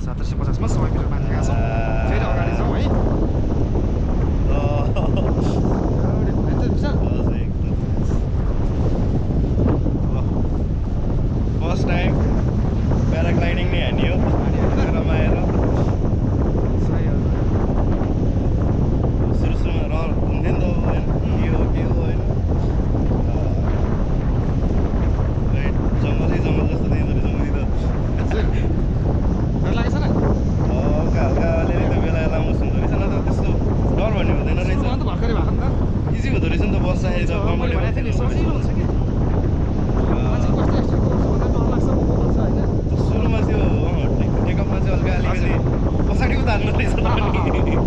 1750 मा समय पिरियड मानेका छौँ फेरि अगाडि जाउँ है फर्स्ट टाइम प्याराग्लाइडिङ नै हान्यो रमाएर सुरु सुरुमा हुन्थ्यो नि त होइन के हो होइन जङ्गलै जङ्गल जस्तो दिँदो रहेछ उनी त डर लागेछ न हल्का हल्का अलिअलि त बेला लामो सुन्दो रहेछ न त त्यस्तो डर भन्ने हुँदैन रहेछ भर्खरै भएको नि त इजी हुँदो रहेछ नि त बस्दाखेरि त मैले भनेको थिएँ नि सजिलो हुन्छ कि मान्छे कस्तो यस्तो भन्दा डर लाग्छ भन्छ होइन सुरुमा त्यो टेकअपमा चाहिँ हल्का अलिकति पछाडि उतार्नु रहेछ त पनि मैले भनेको थिएँ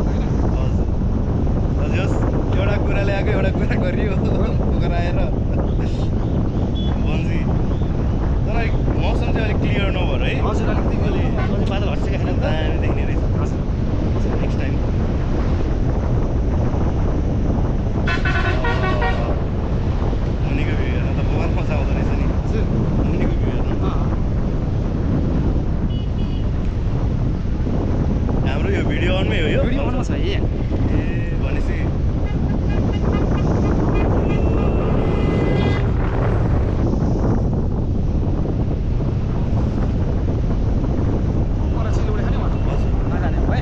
होइन हजुर होस् एउटा कुरा ल्याएको एउटा कुरा गरियो गराएर बन्जी तर मौसम चाहिँ अलिक क्लियर नभएर है हजुर अलिकति अलि बादल हट्छ क्या दामी देख्ने रहेछ हजुर नेक्स्ट टाइम मुनिको भ्यू हेर्न त बहुत मजा आउँदो रहेछ नि हजुर मुनिको भ्यू हेर्न हाम्रो यो भिडियो अनमै हो यो भिडियो अनमा छ है ए भनेपछि मलाई सिलगढी खाने हजुर नजाने हो है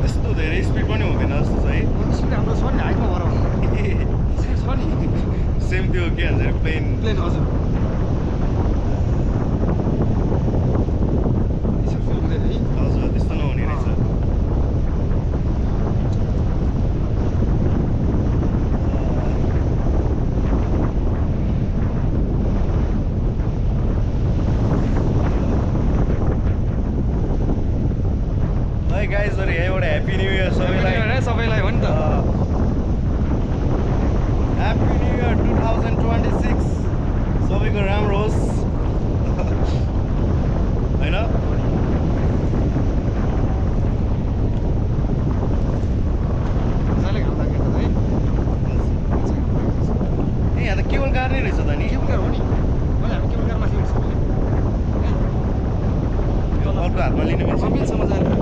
त्यस्तो धेरै स्पिड पनि हुँदैन जस्तो छ है स्पिड हाम्रो छ नि हाइटमा भएर छ नि सेम त्यो के भन्छ अरे प्लेन प्लेन हजुर यसो फिल हुँदैन है हजुर त्यस्तो नहुने रहेछ है गाइजहरु यहीँबाट ह्याप्पी न्यू इयर सबैलाई सबैलाई हो नि त ह्याप्पी न्यू इयर 2026 सबैको राम्रो होस् होइन मजाले घाम लाग्यो त है ए यहाँ त केवल कार नै रहेछ त नि केबुल कार हो नि मैले हामी केबुल कारमा थियौँ यो अर्को हातमा लिनु मिल्छ मिल्छ मजाले